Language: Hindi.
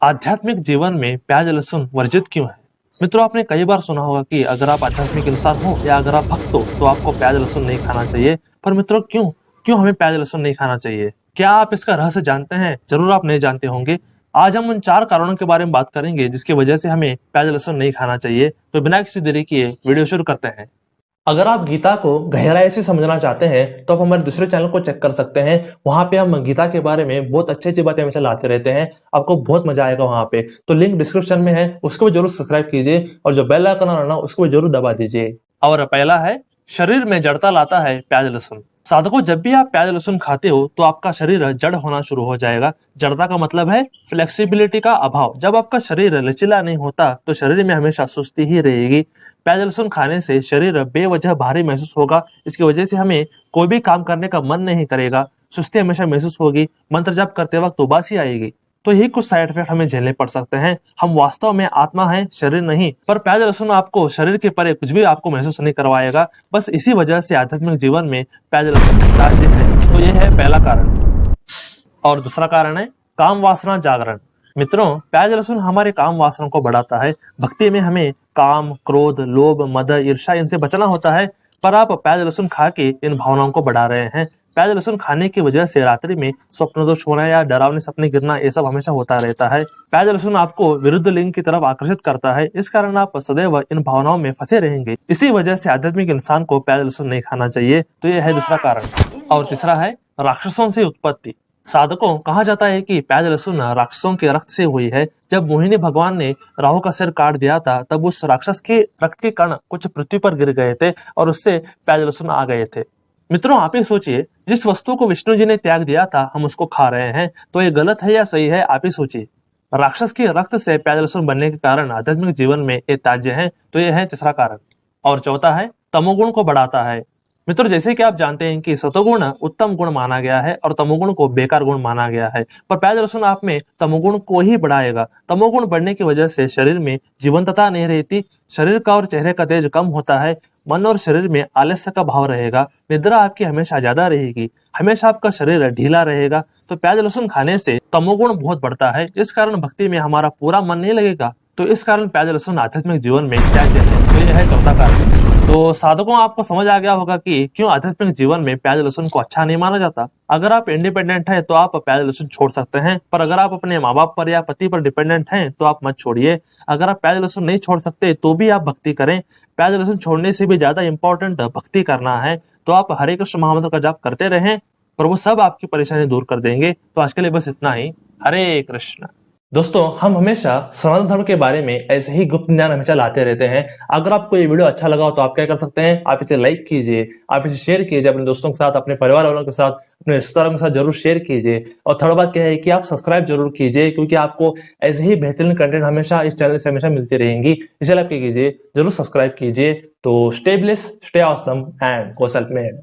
आध्यात्मिक जीवन में प्याज लहसुन वर्जित क्यों है? मित्रों, आपने कई बार सुना होगा कि अगर आप आध्यात्मिक इंसान हो या अगर आप भक्त हो तो आपको प्याज लहसुन नहीं खाना चाहिए। पर मित्रों, क्यों क्यों हमें प्याज लहसुन नहीं खाना चाहिए? क्या आप इसका रहस्य जानते हैं? जरूर आप नहीं जानते होंगे। आज हम उन 4 कारणों के बारे में बात करेंगे जिसकी वजह से हमें प्याज लहसुन नहीं खाना चाहिए। तो बिना किसी देरी किए वीडियो शुरू करते हैं। अगर आप गीता को गहराई से समझना चाहते हैं तो आप हमारे दूसरे चैनल को चेक कर सकते हैं। वहां पे हम गीता के बारे में बहुत अच्छी अच्छी बातें हमेशा लाते रहते हैं। आपको बहुत मजा आएगा वहां पे। तो लिंक डिस्क्रिप्शन में है, उसको भी जरूर सब्सक्राइब कीजिए और जो बेल आइकन है ना उसको भी जरूर दबा दीजिए। और पहला है, शरीर में जड़ता लाता है प्याज लहसुन। साधकों, जब भी आप प्याज लहसुन खाते हो तो आपका शरीर जड़ होना शुरू हो जाएगा। जड़ता का मतलब है फ्लेक्सिबिलिटी का अभाव। जब आपका शरीर लचीला नहीं होता तो शरीर में हमेशा सुस्ती ही रहेगी। प्याज लहसुन खाने से शरीर बेवजह भारी महसूस होगा। इसकी वजह से हमें कोई भी काम करने का मन नहीं करेगा। सुस्ती हमेशा महसूस होगी। मंत्र जाप करते वक्त उबासी आएगी। तो यही कुछ साइड इफेक्ट हमें झेलने पड़ सकते हैं। हम वास्तव में आत्मा है, शरीर नहीं। पर प्याज लहसुन आपको शरीर के परे कुछ भी आपको महसूस नहीं करवाएगा। बस इसी वजह से आध्यात्मिक जीवन में प्याज लहसुन तार्जित है। तो यह है पहला कारण। और दूसरा कारण है काम वासना जागरण। मित्रों, प्याज लहसुन हमारे काम वासना को बढ़ाता है। भक्ति में हमें काम, क्रोध, लोभ, मद, ईर्ष्या इनसे बचना होता है। पर आप प्याज लहसुन खा के इन भावनाओं को बढ़ा रहे हैं। प्याज लहसुन खाने की वजह से रात्रि में स्वप्न दोष होना या डरावने सपने गिरना ये सब हमेशा होता रहता है। प्याज लहसुन आपको विरुद्ध लिंग की तरफ आकर्षित करता है। इस कारण आप सदैव इन भावनाओं में फंसे रहेंगे। इसी वजह से आध्यात्मिक इंसान को प्याज लहसुन नहीं खाना चाहिए। तो यह है दूसरा कारण। और तीसरा है राक्षसों से उत्पत्ति। साधकों, कहा जाता है कि प्याज लहसुन राक्षसों के रक्त से हुई है। जब मोहिनी भगवान ने राहु का सिर काट दिया था तब उस राक्षस के रक्त के कण कुछ पृथ्वी पर गिर गए थे और उससे प्याज लहसुन आ गए थे। मित्रों, आप ही सोचिए, जिस वस्तु को विष्णु जी ने त्याग दिया था हम उसको खा रहे हैं। तो ये गलत है या सही है? आप ही सोचिए। राक्षस के रक्त से प्याज लहसुन बनने के कारण आध्यात्मिक जीवन में ये त्याज्य है। तो यह है तीसरा कारण। और चौथा है तमोगुण को बढ़ाता है। मित्रों, जैसे कि आप जानते हैं कि सतोगुण उत्तम गुण माना गया है और तमोगुण को बेकार गुण माना गया है। पर प्याज लहसुन आप में तमोगुण को ही बढ़ाएगा। तमोगुण बढ़ने की वजह से शरीर में जीवंतता नहीं रहती। शरीर का और चेहरे का तेज कम होता है। मन और शरीर में आलस्य का भाव रहेगा। निद्रा आपकी हमेशा ज्यादा रहेगी। हमेशा आपका शरीर ढीला रहेगा। तो प्याज लहसुन खाने से तमोगुण बहुत बढ़ता है। इस कारण भक्ति में हमारा पूरा मन नहीं लगेगा। तो इस कारण प्याज लहसुन आध्यात्मिक जीवन में त्याज्य है। तो यह है चौथा कारण। तो साधकों, आपको समझ आ गया होगा कि क्यों आध्यात्मिक जीवन में प्याज लहसुन को अच्छा नहीं माना जाता। अगर आप इंडिपेंडेंट हैं तो आप प्याज लहसुन छोड़ सकते हैं। पर अगर आप अपने माँ बाप पर या पति पर डिपेंडेंट हैं तो आप मत छोड़िए। अगर आप प्याज लहसुन नहीं छोड़ सकते तो भी आप भक्ति करें। प्याज लहसुन छोड़ने से भी ज्यादा इंपॉर्टेंट भक्ति करना है। तो आप हरे कृष्ण महामंत्र का जाप करते रहें, प्रभु सब आपकी परेशानी दूर कर देंगे। तो आज के लिए बस इतना ही। हरे कृष्ण। दोस्तों, हम हमेशा सनातन धर्म के बारे में ऐसे ही गुप्त ज्ञान हमेशा लाते रहते हैं। अगर आपको ये वीडियो अच्छा लगा हो तो आप क्या कर सकते हैं, आप इसे लाइक कीजिए, आप इसे शेयर कीजिए अपने दोस्तों के साथ, अपने परिवार वालों के साथ, अपने रिश्तेदारों के साथ जरूर शेयर कीजिए। और थर्ड बात क्या है कि आप सब्सक्राइब जरूर कीजिए, क्योंकि आपको ऐसे ही बेहतरीन कंटेंट हमेशा इस चैनल से हमेशा मिलती रहेंगी। इसलिए आप क्या कीजिए, जरूर सब्सक्राइब कीजिए। तो stay blessed, stay awesome and go self made.